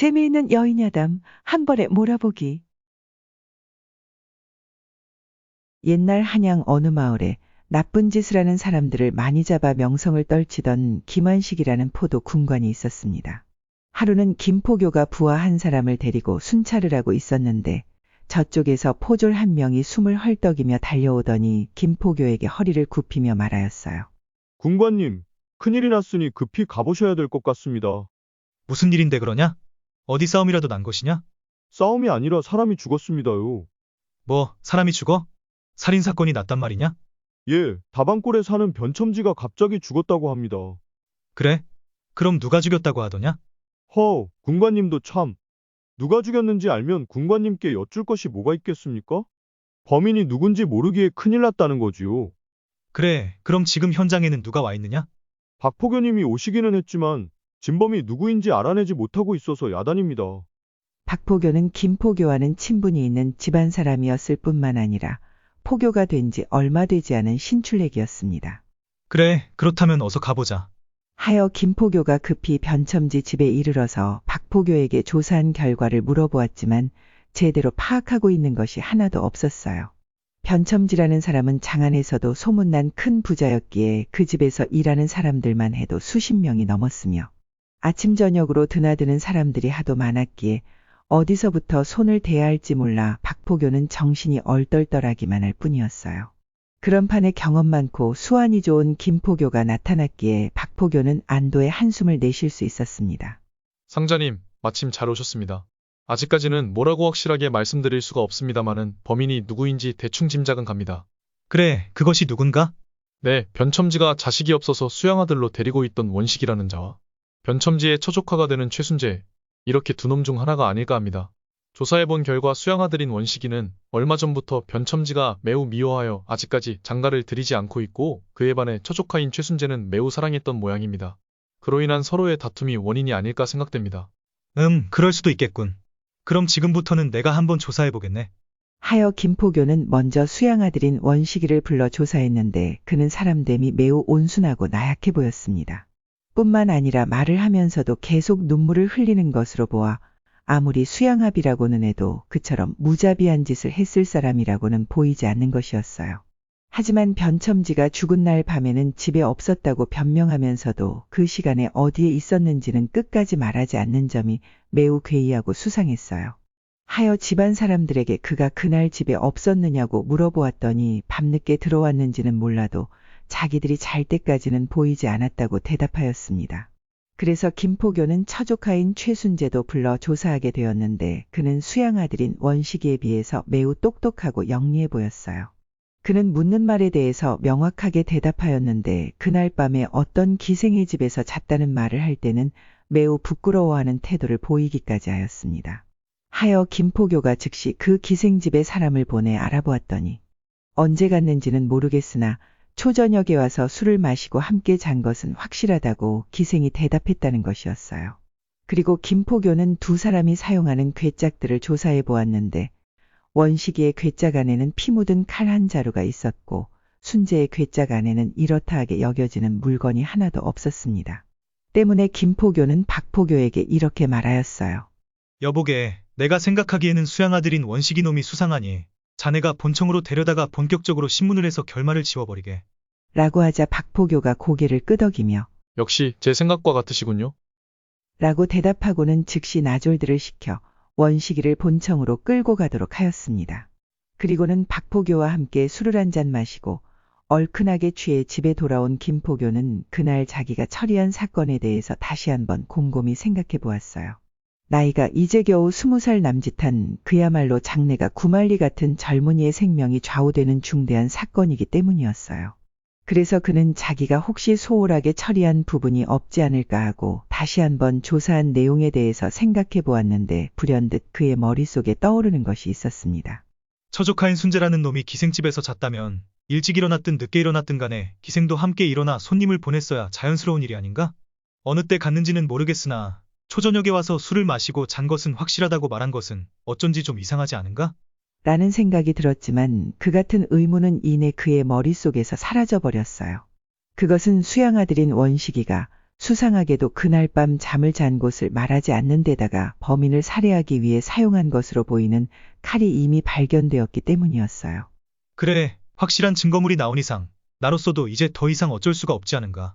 재미있는 여인야담, 한 번에 몰아보기. 옛날 한양 어느 마을에 나쁜 짓을 하는 사람들을 많이 잡아 명성을 떨치던 김환식이라는 포도 군관이 있었습니다. 하루는 김포교가 부하 한 사람을 데리고 순찰을 하고 있었는데 저쪽에서 포졸 한 명이 숨을 헐떡이며 달려오더니 김포교에게 허리를 굽히며 말하였어요. 군관님, 큰일이 났으니 급히 가보셔야 될 것 같습니다. 무슨 일인데 그러냐? 어디 싸움이라도 난 것이냐? 싸움이 아니라 사람이 죽었습니다요. 뭐, 사람이 죽어? 살인사건이 났단 말이냐? 예, 다방골에 사는 변첨지가 갑자기 죽었다고 합니다. 그래? 그럼 누가 죽였다고 하더냐? 군관님도 참. 누가 죽였는지 알면 군관님께 여쭐 것이 뭐가 있겠습니까? 범인이 누군지 모르기에 큰일 났다는 거지요. 그래, 그럼 지금 현장에는 누가 와 있느냐? 박포교님이 오시기는 했지만 진범이 누구인지 알아내지 못하고 있어서 야단입니다. 박포교는 김포교와는 친분이 있는 집안 사람이었을 뿐만 아니라 포교가 된 지 얼마 되지 않은 신출내기였습니다. 그래, 그렇다면 어서 가보자. 하여 김포교가 급히 변첨지 집에 이르러서 박포교에게 조사한 결과를 물어보았지만 제대로 파악하고 있는 것이 하나도 없었어요. 변첨지라는 사람은 장안에서도 소문난 큰 부자였기에 그 집에서 일하는 사람들만 해도 수십 명이 넘었으며 아침 저녁으로 드나드는 사람들이 하도 많았기에 어디서부터 손을 대야 할지 몰라 박포교는 정신이 얼떨떨하기만 할 뿐이었어요. 그런 판에 경험 많고 수완이 좋은 김포교가 나타났기에 박포교는 안도의 한숨을 내쉴 수 있었습니다. 상자님, 마침 잘 오셨습니다. 아직까지는 뭐라고 확실하게 말씀드릴 수가 없습니다마는 범인이 누구인지 대충 짐작은 갑니다. 그래, 그것이 누군가? 네, 변첨지가 자식이 없어서 수양아들로 데리고 있던 원식이라는 자와 변첨지의 처조카가 되는 최순재, 이렇게 두 놈 중 하나가 아닐까 합니다. 조사해본 결과 수양아들인 원식이는 얼마 전부터 변첨지가 매우 미워하여 아직까지 장가를 들이지 않고 있고 그에 반해 처조카인 최순재는 매우 사랑했던 모양입니다. 그로 인한 서로의 다툼이 원인이 아닐까 생각됩니다. 그럴 수도 있겠군. 그럼 지금부터는 내가 한번 조사해보겠네. 하여 김포교는 먼저 수양아들인 원식이를 불러 조사했는데 그는 사람됨이 매우 온순하고 나약해 보였습니다. 뿐만 아니라 말을 하면서도 계속 눈물을 흘리는 것으로 보아 아무리 수양합이라고는 해도 그처럼 무자비한 짓을 했을 사람이라고는 보이지 않는 것이었어요. 하지만 변첨지가 죽은 날 밤에는 집에 없었다고 변명하면서도 그 시간에 어디에 있었는지는 끝까지 말하지 않는 점이 매우 괴이하고 수상했어요. 하여 집안 사람들에게 그가 그날 집에 없었느냐고 물어보았더니 밤늦게 들어왔는지는 몰라도 자기들이 잘 때까지는 보이지 않았다고 대답하였습니다. 그래서 김포교는 처조카인 최순재도 불러 조사하게 되었는데 그는 수양아들인 원식이에 비해서 매우 똑똑하고 영리해 보였어요. 그는 묻는 말에 대해서 명확하게 대답하였는데 그날 밤에 어떤 기생의 집에서 잤다는 말을 할 때는 매우 부끄러워하는 태도를 보이기까지 하였습니다. 하여 김포교가 즉시 그 기생집에 사람을 보내 알아보았더니 언제 갔는지는 모르겠으나 초저녁에 와서 술을 마시고 함께 잔 것은 확실하다고 기생이 대답했다는 것이었어요. 그리고 김포교는 두 사람이 사용하는 괴짝들을 조사해 보았는데 원식이의 괴짝 안에는 피 묻은 칼 한 자루가 있었고 순재의 괴짝 안에는 이렇다 하게 여겨지는 물건이 하나도 없었습니다. 때문에 김포교는 박포교에게 이렇게 말하였어요. 여보게, 내가 생각하기에는 수양아들인 원식이 놈이 수상하니 자네가 본청으로 데려다가 본격적으로 신문을 해서 결말을 지워버리게. 라고 하자 박포교가 고개를 끄덕이며 역시 제 생각과 같으시군요. 라고 대답하고는 즉시 나졸들을 시켜 원식이를 본청으로 끌고 가도록 하였습니다. 그리고는 박포교와 함께 술을 한 잔 마시고 얼큰하게 취해 집에 돌아온 김포교는 그날 자기가 처리한 사건에 대해서 다시 한번 곰곰이 생각해 보았어요. 나이가 이제 겨우 20살 남짓한 그야말로 장래가 구말리 같은 젊은이의 생명이 좌우되는 중대한 사건이기 때문이었어요. 그래서 그는 자기가 혹시 소홀하게 처리한 부분이 없지 않을까 하고 다시 한번 조사한 내용에 대해서 생각해 보았는데 불현듯 그의 머릿속에 떠오르는 것이 있었습니다. 처조카인 순재라는 놈이 기생집에서 잤다면 일찍 일어났든 늦게 일어났든 간에 기생도 함께 일어나 손님을 보냈어야 자연스러운 일이 아닌가? 어느 때 갔는지는 모르겠으나 초저녁에 와서 술을 마시고 잔 것은 확실하다고 말한 것은 어쩐지 좀 이상하지 않은가? 라는 생각이 들었지만 그 같은 의문은 이내 그의 머릿속에서 사라져버렸어요. 그것은 수양아들인 원식이가 수상하게도 그날 밤 잠을 잔 곳을 말하지 않는 데다가 범인을 살해하기 위해 사용한 것으로 보이는 칼이 이미 발견되었기 때문이었어요. 그래, 확실한 증거물이 나온 이상 나로서도 이제 더 이상 어쩔 수가 없지 않은가.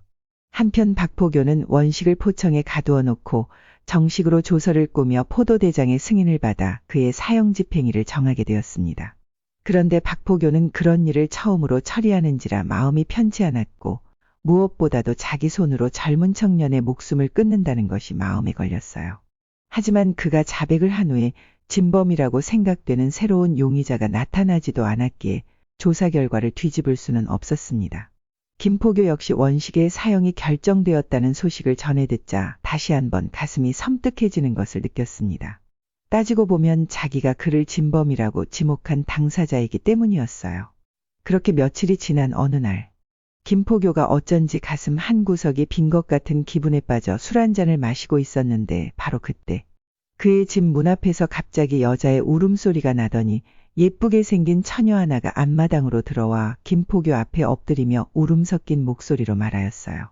한편 박포교는 원식을 포청에 가두어 놓고 정식으로 조서를 꾸며 포도대장의 승인을 받아 그의 사형 집행일을 정하게 되었습니다. 그런데 박포교는 그런 일을 처음으로 처리하는지라 마음이 편치 않았고 무엇보다도 자기 손으로 젊은 청년의 목숨을 끊는다는 것이 마음에 걸렸어요. 하지만 그가 자백을 한 후에 진범이라고 생각되는 새로운 용의자가 나타나지도 않았기에 조사 결과를 뒤집을 수는 없었습니다. 김포교 역시 원식의 사형이 결정되었다는 소식을 전해 듣자 다시 한번 가슴이 섬뜩해지는 것을 느꼈습니다. 따지고 보면 자기가 그를 진범이라고 지목한 당사자이기 때문이었어요. 그렇게 며칠이 지난 어느 날 김포교가 어쩐지 가슴 한 구석이 빈 것 같은 기분에 빠져 술 한 잔을 마시고 있었는데 바로 그때 그의 집 문 앞에서 갑자기 여자의 울음소리가 나더니 예쁘게 생긴 처녀 하나가 앞마당으로 들어와 김포교 앞에 엎드리며 울음 섞인 목소리로 말하였어요.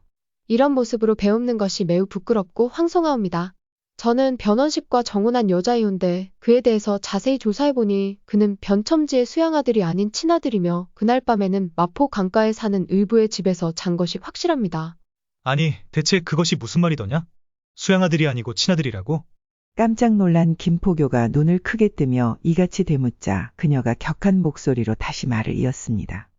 이런 모습으로 배움는 것이 매우 부끄럽고 황송하옵니다. 저는 변원식과 정혼한 여자이온데 그에 대해서 자세히 조사해보니 그는 변첨지의 수양아들이 아닌 친아들이며 그날 밤에는 마포 강가에 사는 의부의 집에서 잔 것이 확실합니다. 아니, 대체 그것이 무슨 말이더냐? 수양아들이 아니고 친아들이라고? 깜짝 놀란 김포교가 눈을 크게 뜨며 이같이 되묻자 그녀가 격한 목소리로 다시 말을 이었습니다.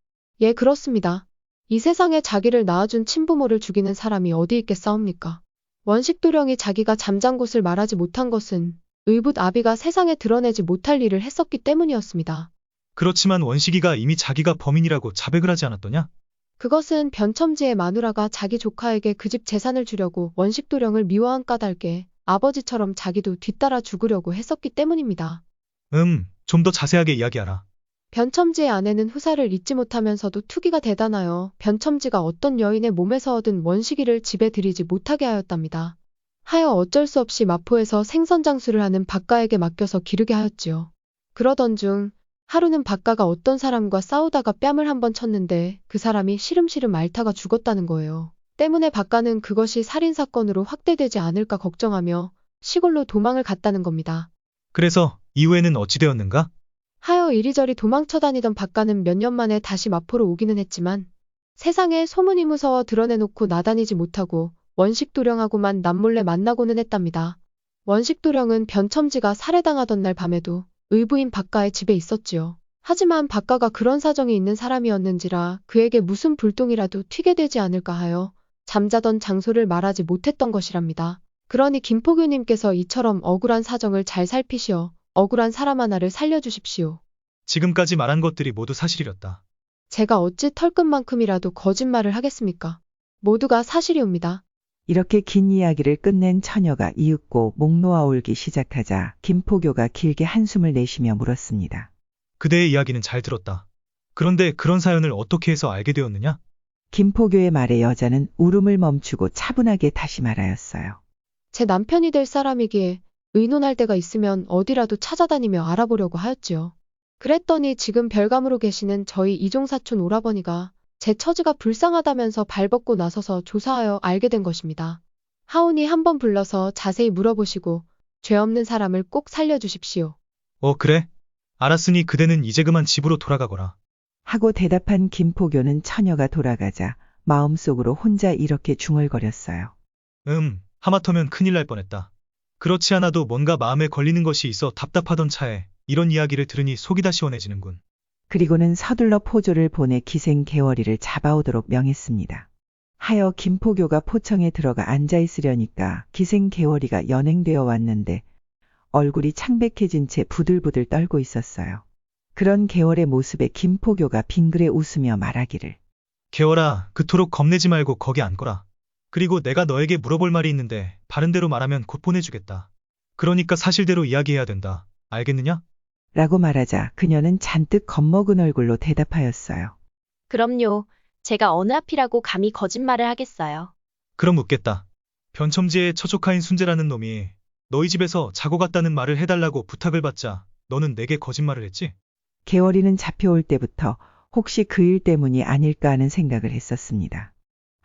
예, 그렇습니다. 이 세상에 자기를 낳아준 친부모를 죽이는 사람이 어디 있겠사옵니까? 원식도령이 자기가 잠잔 곳을 말하지 못한 것은 의붓 아비가 세상에 드러내지 못할 일을 했었기 때문이었습니다. 그렇지만 원식이가 이미 자기가 범인이라고 자백을 하지 않았더냐? 그것은 변첨지의 마누라가 자기 조카에게 그 집 재산을 주려고 원식도령을 미워한 까닭에 아버지처럼 자기도 뒤따라 죽으려고 했었기 때문입니다. 좀 더 자세하게 이야기하라. 변첨지의 아내는 후사를 잊지 못하면서도 투기가 대단하여 변첨지가 어떤 여인의 몸에서 얻은 원식이를 집에 들이지 못하게 하였답니다. 하여 어쩔 수 없이 마포에서 생선장수를 하는 박가에게 맡겨서 기르게 하였지요. 그러던 중 하루는 박가가 어떤 사람과 싸우다가 뺨을 한번 쳤는데 그 사람이 시름시름 앓다가 죽었다는 거예요. 때문에 박가는 그것이 살인사건으로 확대되지 않을까 걱정하며 시골로 도망을 갔다는 겁니다. 그래서 이후에는 어찌 되었는가? 하여 이리저리 도망쳐 다니던 박가는 몇 년 만에 다시 마포로 오기는 했지만 세상에 소문이 무서워 드러내놓고 나다니지 못하고 원식도령하고만 남몰래 만나고는 했답니다. 원식도령은 변첨지가 살해당하던 날 밤에도 의부인 박가의 집에 있었지요. 하지만 박가가 그런 사정이 있는 사람이었는지라 그에게 무슨 불똥이라도 튀게 되지 않을까 하여 잠자던 장소를 말하지 못했던 것이랍니다. 그러니 김포교님께서 이처럼 억울한 사정을 잘 살피시어 억울한 사람 하나를 살려주십시오. 지금까지 말한 것들이 모두 사실이었다. 제가 어찌 털끝만큼이라도 거짓말을 하겠습니까? 모두가 사실이옵니다. 이렇게 긴 이야기를 끝낸 처녀가 이윽고 목 놓아 울기 시작하자 김포교가 길게 한숨을 내쉬며 물었습니다. 그대의 이야기는 잘 들었다. 그런데 그런 사연을 어떻게 해서 알게 되었느냐? 김포교의 말에 여자는 울음을 멈추고 차분하게 다시 말하였어요. 제 남편이 될 사람이기에 의논할 데가 있으면 어디라도 찾아다니며 알아보려고 하였지요. 그랬더니 지금 별감으로 계시는 저희 이종사촌 오라버니가 제 처지가 불쌍하다면서 발벗고 나서서 조사하여 알게 된 것입니다. 하오니 한번 불러서 자세히 물어보시고 죄 없는 사람을 꼭 살려주십시오. 그래? 알았으니 그대는 이제 그만 집으로 돌아가거라. 하고 대답한 김포교는 처녀가 돌아가자 마음속으로 혼자 이렇게 중얼거렸어요. 하마터면 큰일 날 뻔했다. 그렇지 않아도 뭔가 마음에 걸리는 것이 있어 답답하던 차에 이런 이야기를 들으니 속이 다 시원해지는군. 그리고는 서둘러 포조를 보내 기생 개월이를 잡아오도록 명했습니다. 하여 김포교가 포청에 들어가 앉아있으려니까 기생 개월이가 연행되어 왔는데 얼굴이 창백해진 채 부들부들 떨고 있었어요. 그런 개월의 모습에 김포교가 빙그레 웃으며 말하기를. 개월아, 그토록 겁내지 말고 거기 앉거라. 그리고 내가 너에게 물어볼 말이 있는데 바른 대로 말하면 곧 보내주겠다. 그러니까 사실대로 이야기해야 된다. 알겠느냐? 라고 말하자 그녀는 잔뜩 겁먹은 얼굴로 대답하였어요. 그럼요. 제가 어느 앞이라고 감히 거짓말을 하겠어요. 그럼 묻겠다. 변첨지의 처조카인 순재라는 놈이 너희 집에서 자고 갔다는 말을 해달라고 부탁을 받자 너는 내게 거짓말을 했지? 개월이는 잡혀올 때부터 혹시 그 일 때문이 아닐까 하는 생각을 했었습니다.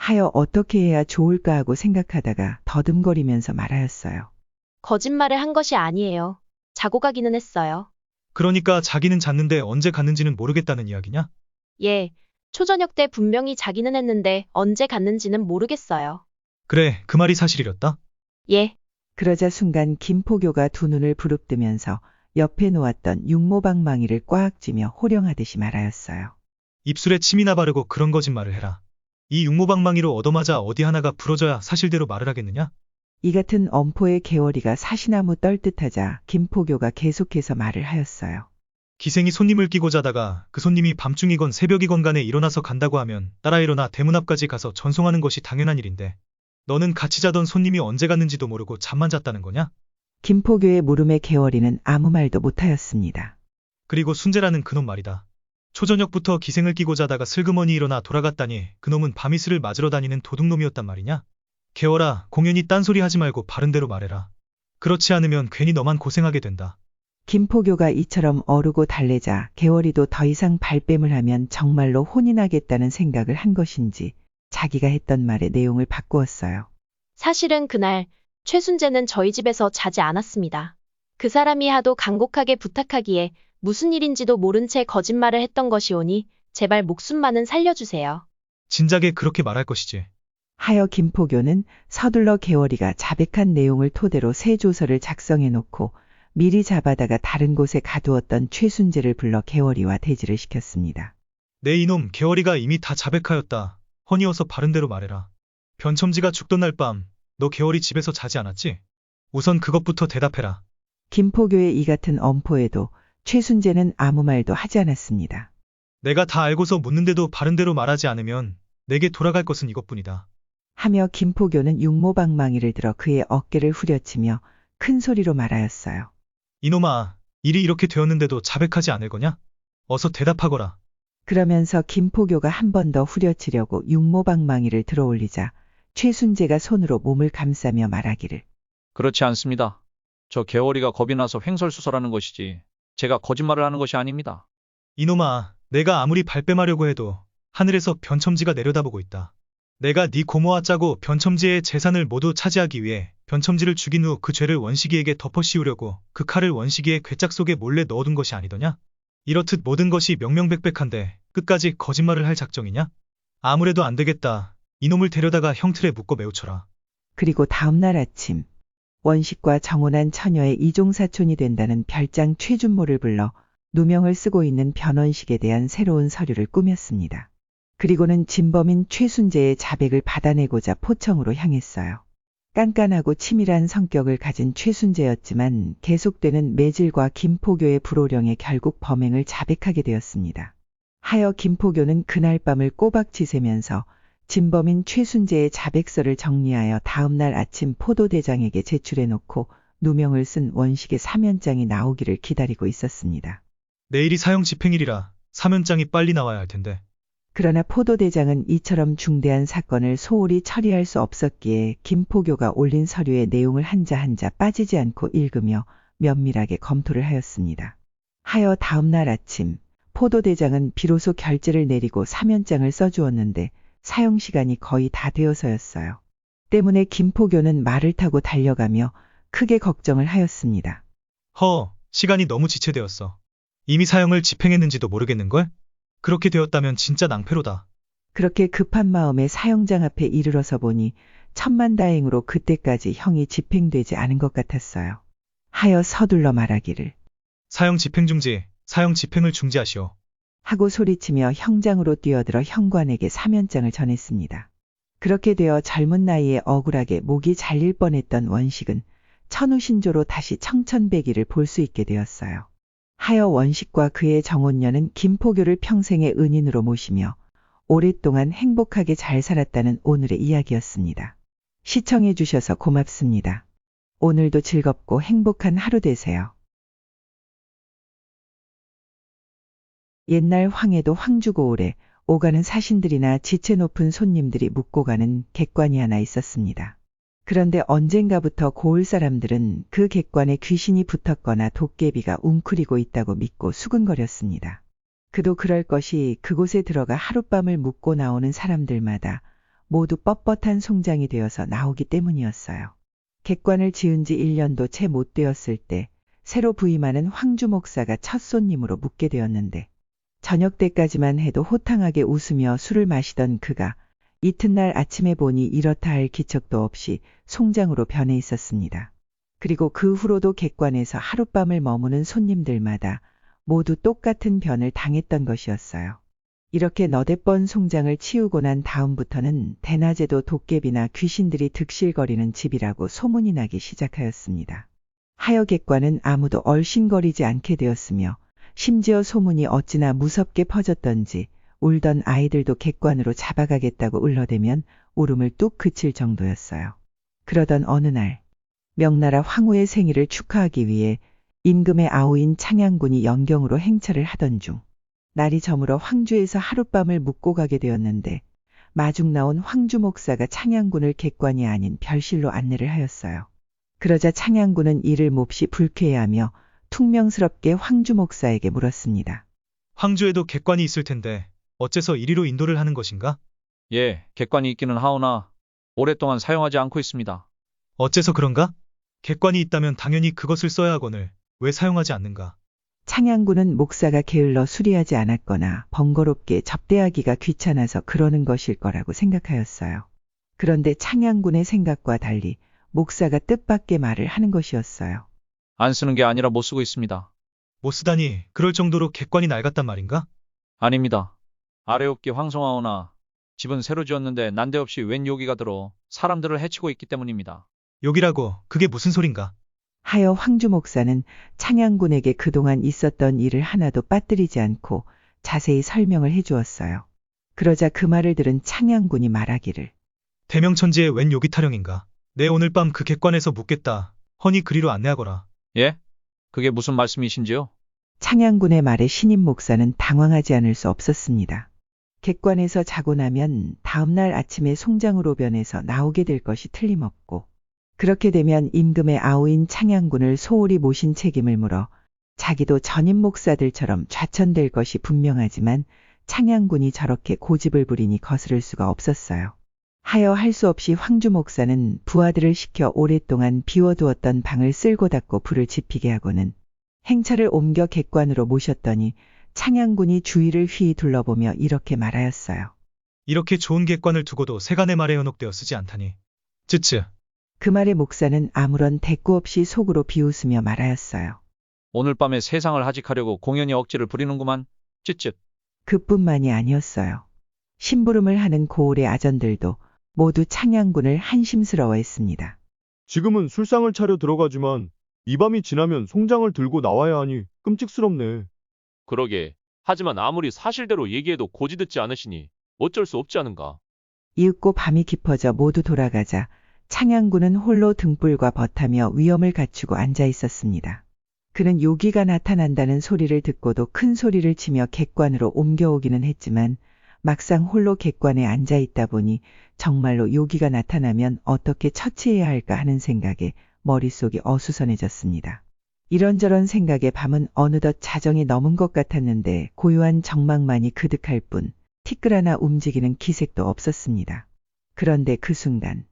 하여 어떻게 해야 좋을까 하고 생각하다가 더듬거리면서 말하였어요. 거짓말을 한 것이 아니에요. 자고 가기는 했어요. 그러니까 자기는 잤는데 언제 갔는지는 모르겠다는 이야기냐? 예, 초저녁 때 분명히 자기는 했는데 언제 갔는지는 모르겠어요. 그래, 그 말이 사실이렸다. 예, 그러자 순간 김포교가 두 눈을 부릅뜨면서 옆에 놓았던 육모방망이를 꽉 쥐며 호령하듯이 말하였어요. 입술에 침이나 바르고 그런 거짓말을 해라. 이 육모방망이로 얻어맞아 어디 하나가 부러져야 사실대로 말을 하겠느냐? 이 같은 엄포의 개월이가 사시나무 떨듯하자 김포교가 계속해서 말을 하였어요. 기생이 손님을 끼고 자다가 그 손님이 밤중이건 새벽이건 간에 일어나서 간다고 하면 따라 일어나 대문 앞까지 가서 전송하는 것이 당연한 일인데 너는 같이 자던 손님이 언제 갔는지도 모르고 잠만 잤다는 거냐? 김포교의 물음에 개월이는 아무 말도 못하였습니다. 그리고 순재라는 그놈 말이다. 초저녁부터 기생을 끼고 자다가 슬그머니 일어나 돌아갔다니 그놈은 밤이슬을 맞으러 다니는 도둑놈이었단 말이냐? 개월아, 공연히 딴소리 하지 말고 바른대로 말해라. 그렇지 않으면 괜히 너만 고생하게 된다. 김포교가 이처럼 어르고 달래자 개월이도 더 이상 발뺌을 하면 정말로 혼이 나겠다는 생각을 한 것인지 자기가 했던 말의 내용을 바꾸었어요. 사실은 그날 최순재는 저희 집에서 자지 않았습니다. 그 사람이 하도 간곡하게 부탁하기에 무슨 일인지도 모른 채 거짓말을 했던 것이오니 제발 목숨만은 살려주세요. 진작에 그렇게 말할 것이지. 하여 김포교는 서둘러 개월이가 자백한 내용을 토대로 새 조서를 작성해 놓고 미리 잡아다가 다른 곳에 가두었던 최순재를 불러 개월이와 대지를 시켰습니다. 내 이놈 개월이가 이미 다 자백하였다. 허니어서 바른대로 말해라. 변첨지가 죽던 날 밤 너 개월이 집에서 자지 않았지? 우선 그것부터 대답해라. 김포교의 이 같은 엄포에도 최순재는 아무 말도 하지 않았습니다. 내가 다 알고서 묻는데도 바른대로 말하지 않으면 내게 돌아갈 것은 이것뿐이다. 하며 김포교는 육모방망이를 들어 그의 어깨를 후려치며 큰 소리로 말하였어요. 이놈아, 일이 이렇게 되었는데도 자백하지 않을 거냐? 어서 대답하거라. 그러면서 김포교가 한 번 더 후려치려고 육모방망이를 들어올리자 최순재가 손으로 몸을 감싸며 말하기를. 그렇지 않습니다. 저 개월이가 겁이 나서 횡설수설하는 것이지 제가 거짓말을 하는 것이 아닙니다. 이놈아, 내가 아무리 발뺌하려고 해도 하늘에서 변첨지가 내려다보고 있다. 내가 네 고모와 짜고 변첨지의 재산을 모두 차지하기 위해 변첨지를 죽인 후 그 죄를 원식이에게 덮어씌우려고 그 칼을 원식이의 괴짝 속에 몰래 넣어둔 것이 아니더냐? 이렇듯 모든 것이 명명백백한데 끝까지 거짓말을 할 작정이냐? 아무래도 안 되겠다. 이놈을 데려다가 형틀에 묶어 매우쳐라. 그리고 다음날 아침 원식과 정혼한 처녀의 이종사촌이 된다는 별장 최준모를 불러 누명을 쓰고 있는 변원식에 대한 새로운 서류를 꾸몄습니다. 그리고는 진범인 최순재의 자백을 받아내고자 포청으로 향했어요. 깐깐하고 치밀한 성격을 가진 최순재였지만 계속되는 매질과 김포교의 불호령에 결국 범행을 자백하게 되었습니다. 하여 김포교는 그날 밤을 꼬박 지새면서 진범인 최순재의 자백서를 정리하여 다음날 아침 포도대장에게 제출해놓고 누명을 쓴 원식의 사면장이 나오기를 기다리고 있었습니다. 내일이 사형 집행일이라 사면장이 빨리 나와야 할 텐데. 그러나 포도대장은 이처럼 중대한 사건을 소홀히 처리할 수 없었기에 김포교가 올린 서류의 내용을 한자 한자 빠지지 않고 읽으며 면밀하게 검토를 하였습니다. 하여 다음날 아침 포도대장은 비로소 결재를 내리고 사면장을 써주었는데 사형시간이 거의 다 되어서였어요. 때문에 김포교는 말을 타고 달려가며 크게 걱정을 하였습니다. 시간이 너무 지체되었어. 이미 사형을 집행했는지도 모르겠는걸? 그렇게 되었다면 진짜 낭패로다. 그렇게 급한 마음에 사형장 앞에 이르러서 보니 천만다행으로 그때까지 형이 집행되지 않은 것 같았어요. 하여 서둘러 말하기를. 사형 집행 중지, 사형 집행을 중지하시오. 하고 소리치며 형장으로 뛰어들어 형관에게 사면장을 전했습니다. 그렇게 되어 젊은 나이에 억울하게 목이 잘릴 뻔했던 원식은 천우신조로 다시 청천백일을 볼 수 있게 되었어요. 하여 원식과 그의 정혼녀는 김포교를 평생의 은인으로 모시며 오랫동안 행복하게 잘 살았다는 오늘의 이야기였습니다. 시청해 주셔서 고맙습니다. 오늘도 즐겁고 행복한 하루 되세요. 옛날 황해도 황주고을에 오가는 사신들이나 지체 높은 손님들이 묵고 가는 객관이 하나 있었습니다. 그런데 언젠가부터 고을 사람들은 그 객관에 귀신이 붙었거나 도깨비가 웅크리고 있다고 믿고 수근거렸습니다. 그도 그럴 것이 그곳에 들어가 하룻밤을 묵고 나오는 사람들마다 모두 뻣뻣한 송장이 되어서 나오기 때문이었어요. 객관을 지은 지 1년도 채 못 되었을 때 새로 부임하는 황주 목사가 첫 손님으로 묵게 되었는데 저녁 때까지만 해도 호탕하게 웃으며 술을 마시던 그가 이튿날 아침에 보니 이렇다 할 기척도 없이 송장으로 변해 있었습니다. 그리고 그 후로도 객관에서 하룻밤을 머무는 손님들마다 모두 똑같은 변을 당했던 것이었어요. 이렇게 너댓 번 송장을 치우고 난 다음부터는 대낮에도 도깨비나 귀신들이 득실거리는 집이라고 소문이 나기 시작하였습니다. 하여 객관은 아무도 얼씬거리지 않게 되었으며 심지어 소문이 어찌나 무섭게 퍼졌던지 울던 아이들도 객관으로 잡아가겠다고 울러대면 울음을 뚝 그칠 정도였어요. 그러던 어느 날 명나라 황후의 생일을 축하하기 위해 임금의 아우인 창양군이 영경으로 행차를 하던 중 날이 저물어 황주에서 하룻밤을 묵고 가게 되었는데 마중 나온 황주 목사가 창양군을 객관이 아닌 별실로 안내를 하였어요. 그러자 창양군은 이를 몹시 불쾌해하며 퉁명스럽게 황주 목사에게 물었습니다. 황주에도 객관이 있을 텐데 어째서 이리로 인도를 하는 것인가? 예, 객관이 있기는 하오나 오랫동안 사용하지 않고 있습니다. 어째서 그런가? 객관이 있다면 당연히 그것을 써야 하거늘 왜 사용하지 않는가? 창양군은 목사가 게을러 수리하지 않았거나 번거롭게 접대하기가 귀찮아서 그러는 것일 거라고 생각하였어요. 그런데 창양군의 생각과 달리 목사가 뜻밖의 말을 하는 것이었어요. 안 쓰는 게 아니라 못 쓰고 있습니다. 못 쓰다니 그럴 정도로 객관이 낡았단 말인가? 아닙니다. 아래옵기 황송하오나 집은 새로 지었는데 난데없이 웬 요기가 들어 사람들을 해치고 있기 때문입니다. 욕이라고 그게 무슨 소린가? 하여 황주 목사는 창양군에게 그동안 있었던 일을 하나도 빠뜨리지 않고 자세히 설명을 해주었어요. 그러자 그 말을 들은 창양군이 말하기를 대명천지에 웬 욕이 타령인가? 내 오늘 밤 그 객관에서 묵겠다. 허니 그리로 안내하거라. 예? 그게 무슨 말씀이신지요? 창양군의 말에 신임 목사는 당황하지 않을 수 없었습니다. 객관에서 자고 나면 다음날 아침에 송장으로 변해서 나오게 될 것이 틀림없고 그렇게 되면 임금의 아우인 창양군을 소홀히 모신 책임을 물어 자기도 전임 목사들처럼 좌천될 것이 분명하지만 창양군이 저렇게 고집을 부리니 거스를 수가 없었어요. 하여 할 수 없이 황주 목사는 부하들을 시켜 오랫동안 비워두었던 방을 쓸고 닫고 불을 지피게 하고는 행차를 옮겨 객관으로 모셨더니 창양군이 주위를 휘 둘러보며 이렇게 말하였어요. 이렇게 좋은 객관을 두고도 세간의 말에 현혹되어 쓰지 않다니. 쯔쯔. 그 말에 목사는 아무런 대꾸 없이 속으로 비웃으며 말하였어요. 오늘 밤에 세상을 하직하려고 공연히 억지를 부리는구만. 쯧쯧. 그뿐만이 아니었어요. 심부름을 하는 고을의 아전들도 모두 창양군을 한심스러워했습니다. 지금은 술상을 차려 들어가지만 이 밤이 지나면 송장을 들고 나와야 하니 끔찍스럽네. 그러게. 하지만 아무리 사실대로 얘기해도 고지 듣지 않으시니 어쩔 수 없지 않은가. 이윽고 밤이 깊어져 모두 돌아가자 창양군은 홀로 등불과 벗하며 위엄을 갖추고 앉아 있었습니다. 그는 요기가 나타난다는 소리를 듣고도 큰 소리를 치며 객관으로 옮겨오기는 했지만 막상 홀로 객관에 앉아 있다 보니 정말로 요기가 나타나면 어떻게 처치해야 할까 하는 생각에 머릿속이 어수선해졌습니다. 이런저런 생각에 밤은 어느덧 자정이 넘은 것 같았는데 고요한 정막만이 그득할 뿐 티끌 하나 움직이는 기색도 없었습니다. 그런데 그 순간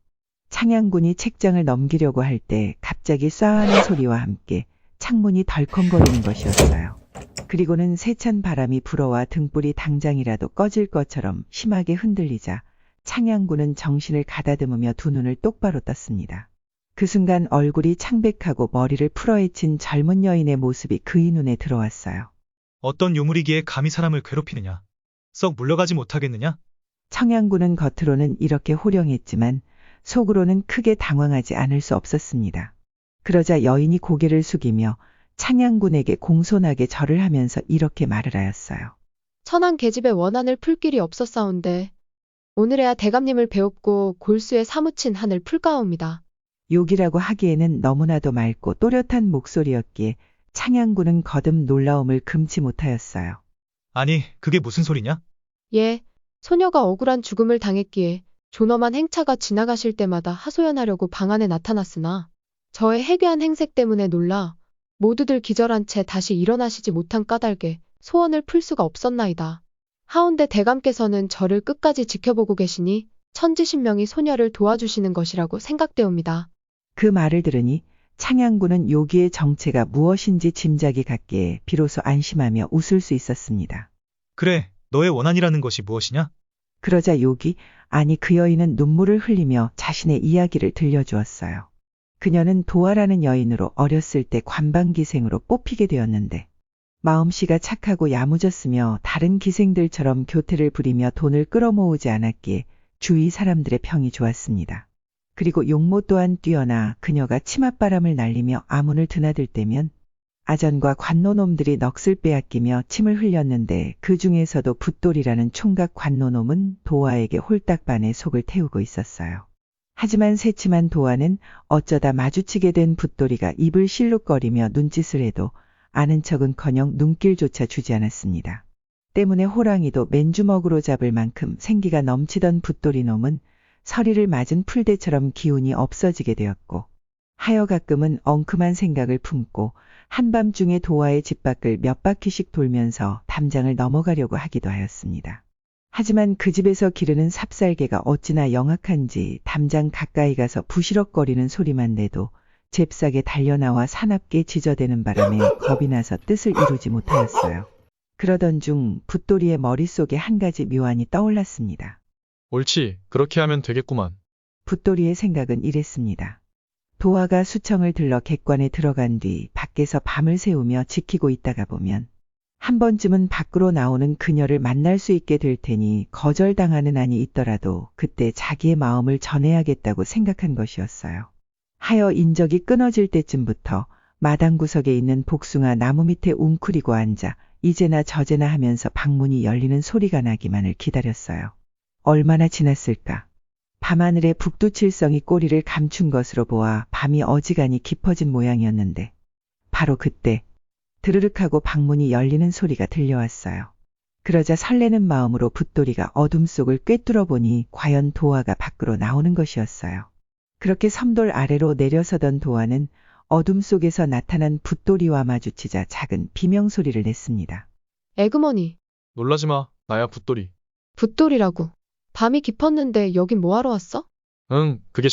창양군이 책장을 넘기려고 할 때 갑자기 쏴하는 소리와 함께 창문이 덜컹거리는 것이었어요. 그리고는 세찬 바람이 불어와 등불이 당장이라도 꺼질 것처럼 심하게 흔들리자 창양군은 정신을 가다듬으며 두 눈을 똑바로 떴습니다. 그 순간 얼굴이 창백하고 머리를 풀어헤친 젊은 여인의 모습이 그의 눈에 들어왔어요. 어떤 요물이기에 감히 사람을 괴롭히느냐? 썩 물러가지 못하겠느냐? 청양군은 겉으로는 이렇게 호령했지만 속으로는 크게 당황하지 않을 수 없었습니다. 그러자 여인이 고개를 숙이며 창양군에게 공손하게 절을 하면서 이렇게 말을 하였어요. 천한 계집의 원한을 풀 길이 없었사온데 오늘에야 대감님을 배웁고 골수에 사무친 한을 풀까옵니다. 욕이라고 하기에는 너무나도 맑고 또렷한 목소리였기에 창양군은 거듭 놀라움을 금치 못하였어요. 아니, 그게 무슨 소리냐? 예, 소녀가 억울한 죽음을 당했기에 존엄한 행차가 지나가실 때마다 하소연하려고 방 안에 나타났으나 저의 해괴한 행색 때문에 놀라 모두들 기절한 채 다시 일어나시지 못한 까닭에 소원을 풀 수가 없었나이다. 하온데 대감께서는 저를 끝까지 지켜보고 계시니 천지신명이 소녀를 도와주시는 것이라고 생각되옵니다. 그 말을 들으니 창양군은 요기의 정체가 무엇인지 짐작이 갔기에 비로소 안심하며 웃을 수 있었습니다. 그래, 너의 원한이라는 것이 무엇이냐? 그러자 요기, 아니 그 여인은 눈물을 흘리며 자신의 이야기를 들려주었어요. 그녀는 도아라는 여인으로 어렸을 때 관방기생으로 뽑히게 되었는데 마음씨가 착하고 야무졌으며 다른 기생들처럼 교태를 부리며 돈을 끌어모으지 않았기에 주위 사람들의 평이 좋았습니다. 그리고 용모 또한 뛰어나 그녀가 치맛바람을 날리며 아문을 드나들 때면 아전과 관노놈들이 넋을 빼앗기며 침을 흘렸는데 그 중에서도 붓돌이라는 총각 관노놈은 도아에게 홀딱 반해 속을 태우고 있었어요. 하지만 새침한 도아는 어쩌다 마주치게 된 붓돌이가 입을 실룩거리며 눈짓을 해도 아는 척은커녕 눈길조차 주지 않았습니다. 때문에 호랑이도 맨주먹으로 잡을 만큼 생기가 넘치던 붓돌이 놈은 서리를 맞은 풀대처럼 기운이 없어지게 되었고 하여 가끔은 엉큼한 생각을 품고 한밤중에 도아의 집 밖을 몇 바퀴씩 돌면서 담장을 넘어가려고 하기도 하였습니다. 하지만 그 집에서 기르는 삽살개가 어찌나 영악한지 담장 가까이 가서 부시럭거리는 소리만 내도 잽싸게 달려나와 사납게 지저대는 바람에 겁이 나서 뜻을 이루지 못하였어요. 그러던 중 붓돌이의 머릿속에 한 가지 묘안이 떠올랐습니다. 옳지, 그렇게 하면 되겠구만. 붓돌이의 생각은 이랬습니다. 도아가 수청을 들러 객관에 들어간 뒤 밖에서 밤을 새우며 지키고 있다가 보면 한 번쯤은 밖으로 나오는 그녀를 만날 수 있게 될 테니 거절당하는 한이 있더라도 그때 자기의 마음을 전해야겠다고 생각한 것이었어요. 하여 인적이 끊어질 때쯤부터 마당 구석에 있는 복숭아 나무 밑에 웅크리고 앉아 이제나 저제나 하면서 방문이 열리는 소리가 나기만을 기다렸어요. 얼마나 지났을까? 밤하늘에 북두칠성이 꼬리를 감춘 것으로 보아 밤이 어지간히 깊어진 모양이었는데 바로 그때 드르륵하고 방문이 열리는 소리가 들려왔어요. 그러자 설레는 마음으로 붓돌이가 어둠 속을 꿰뚫어 보니 과연 도아가 밖으로 나오는 것이었어요. 그렇게 섬돌 아래로 내려서던 도아는 어둠 속에서 나타난 붓돌이와 마주치자 작은 비명소리를 냈습니다. 에그머니, 놀라지 마, 나야 붓돌이. 붓돌이라고. 밤이 깊었는데 여긴 뭐하러 왔어? 응, 그게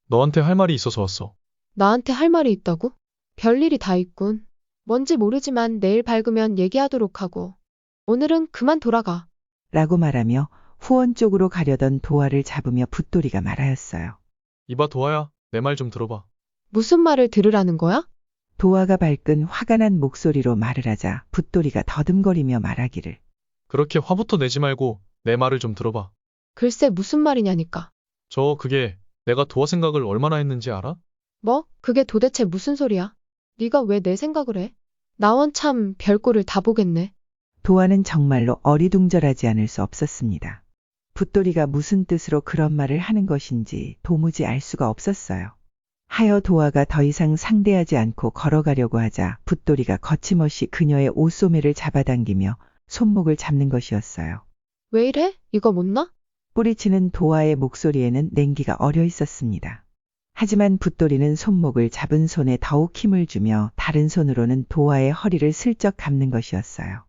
너한테 할 말이 있어서 왔어. 나한테 할 말이 있다고? 별일이 다 있군. 뭔지 모르지만 내일 밝으면 얘기하도록 하고. 오늘은 그만 돌아가. 라고 말하며 후원 쪽으로 가려던 도아를 잡으며 붓돌이가 말하였어요. 이봐 도아야, 내 말 좀 들어봐. 무슨 말을 들으라는 거야? 도아가 밝은 화가 난 목소리로 말을 하자 붓돌이가 더듬거리며 말하기를. 그렇게 화부터 내지 말고 내 말을 좀 들어봐. 글쎄 무슨 말이냐니까. 그게 내가 도아 생각을 얼마나 했는지 알아? 뭐? 그게 도대체 무슨 소리야? 네가 왜 내 생각을 해? 나원 참 별꼴을 다 보겠네. 도아는 정말로 어리둥절하지 않을 수 없었습니다. 붓돌이가 무슨 뜻으로 그런 말을 하는 것인지 도무지 알 수가 없었어요. 하여 도아가 더 이상 상대하지 않고 걸어가려고 하자 붓돌이가 거침없이 그녀의 옷소매를 잡아당기며 손목을 잡는 것이었어요. 왜 이래? 이거 못나? 뿌리치는 도아의 목소리에는 냉기가 어려 있었습니다. 하지만 붓돌이는 손목을 잡은 손에 더욱 힘을 주며 다른 손으로는 도아의 허리를 슬쩍 감는 것이었어요.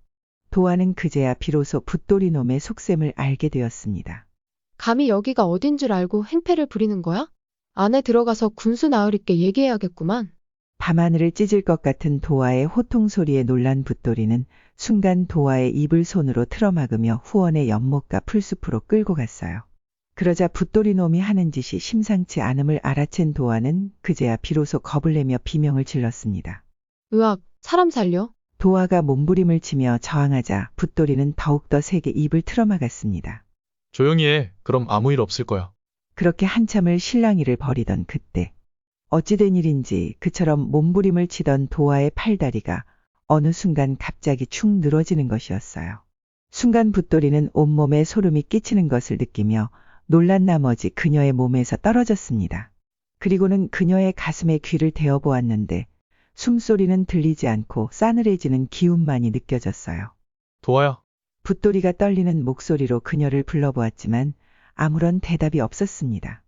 도아는 그제야 비로소 붓돌이 놈의 속셈을 알게 되었습니다. 감히 여기가 어딘 줄 알고 행패를 부리는 거야? 안에 들어가서 군수 나으리 있게 얘기해야겠구만. 밤하늘을 찢을 것 같은 도아의 호통 소리에 놀란 붓돌이는 순간 도아의 입을 손으로 틀어막으며 후원의 연못과 풀숲으로 끌고 갔어요. 그러자 붓돌이 놈이 하는 짓이 심상치 않음을 알아챈 도아는 그제야 비로소 겁을 내며 비명을 질렀습니다. 으악, 사람 살려. 도아가 몸부림을 치며 저항하자 붓돌이는 더욱더 세게 입을 틀어막았습니다. 조용히 해. 그럼 아무 일 없을 거야. 그렇게 한참을 실랑이를 벌이던 그때 어찌된 일인지 그처럼 몸부림을 치던 도아의 팔다리가 어느 순간 갑자기 축 늘어지는 것이었어요. 순간 붓돌이는 온몸에 소름이 끼치는 것을 느끼며 놀란 나머지 그녀의 몸에서 떨어졌습니다. 그리고는 그녀의 가슴에 귀를 대어보았는데 숨소리는 들리지 않고 싸늘해지는 기운만이 느껴졌어요. 도아야. 붓돌이가 떨리는 목소리로 그녀를 불러보았지만 아무런 대답이 없었습니다.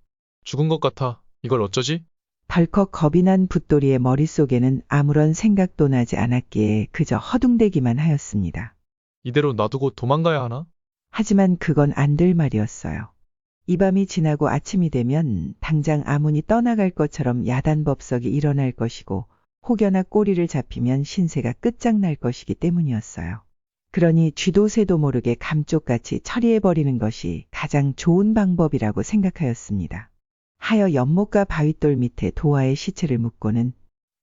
죽은 것 같아. 이걸 어쩌지? 덜컥 겁이 난 붓돌이의 머릿속에는 아무런 생각도 나지 않았기에 그저 허둥대기만 하였습니다. 이대로 놔두고 도망가야 하나? 하지만 그건 안 될 말이었어요. 이 밤이 지나고 아침이 되면 당장 아문이 떠나갈 것처럼 야단법석이 일어날 것이고 혹여나 꼬리를 잡히면 신세가 끝장날 것이기 때문이었어요. 그러니 쥐도 새도 모르게 감쪽같이 처리해버리는 것이 가장 좋은 방법이라고 생각하였습니다. 하여 연못가 바윗돌 밑에 도화의 시체를 묻고는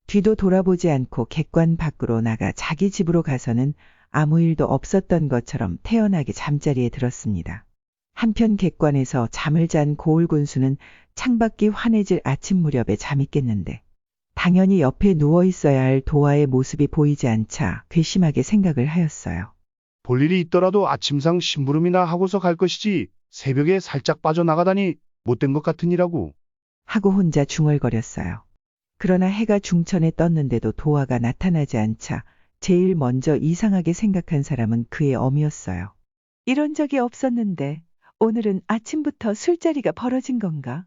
뒤도 돌아보지 않고 객관 밖으로 나가 자기 집으로 가서는 아무 일도 없었던 것처럼 태연하게 잠자리에 들었습니다. 한편 객관에서 잠을 잔 고을 군수는 창밖이 환해질 아침 무렵에 잠이 깼는데 당연히 옆에 누워 있어야 할 도화의 모습이 보이지 않자 괘씸하게 생각을 하였어요. 볼 일이 있더라도 아침상 심부름이나 하고서 갈 것이지 새벽에 살짝 빠져나가다니 못된 것 같으니라고. 하고 혼자 중얼거렸어요. 그러나 해가 중천에 떴는데도 도화가 나타나지 않자 제일 먼저 이상하게 생각한 사람은 그의 어미였어요. 이런 적이 없었는데 오늘은 아침부터 술자리가 벌어진 건가?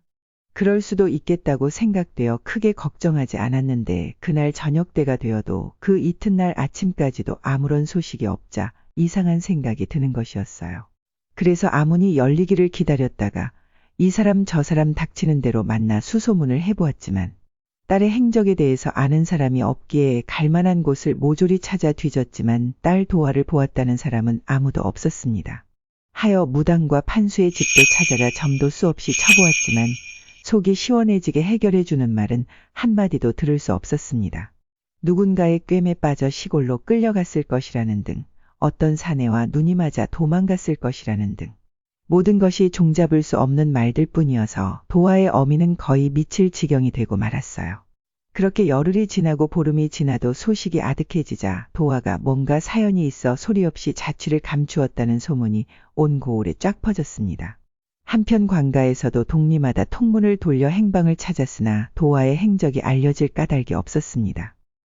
그럴 수도 있겠다고 생각되어 크게 걱정하지 않았는데 그날 저녁 때가 되어도 그 이튿날 아침까지도 아무런 소식이 없자 이상한 생각이 드는 것이었어요. 그래서 아문이 열리기를 기다렸다가 이 사람 저 사람 닥치는 대로 만나 수소문을 해보았지만 딸의 행적에 대해서 아는 사람이 없기에 갈만한 곳을 모조리 찾아 뒤졌지만 딸 도화를 보았다는 사람은 아무도 없었습니다. 하여 무당과 판수의 집도 찾아가 점도 수없이 쳐보았지만 속이 시원해지게 해결해주는 말은 한마디도 들을 수 없었습니다. 누군가의 꿰매 빠져 시골로 끌려갔을 것이라는 등 어떤 사내와 눈이 맞아 도망갔을 것이라는 등 모든 것이 종잡을 수 없는 말들 뿐이어서 도화의 어미는 거의 미칠 지경이 되고 말았어요. 그렇게 열흘이 지나고 보름이 지나도 소식이 아득해지자 도화가 뭔가 사연이 있어 소리 없이 자취를 감추었다는 소문이 온 고을에 쫙 퍼졌습니다. 한편 관가에서도 동리마다 통문을 돌려 행방을 찾았으나 도화의 행적이 알려질 까닭이 없었습니다.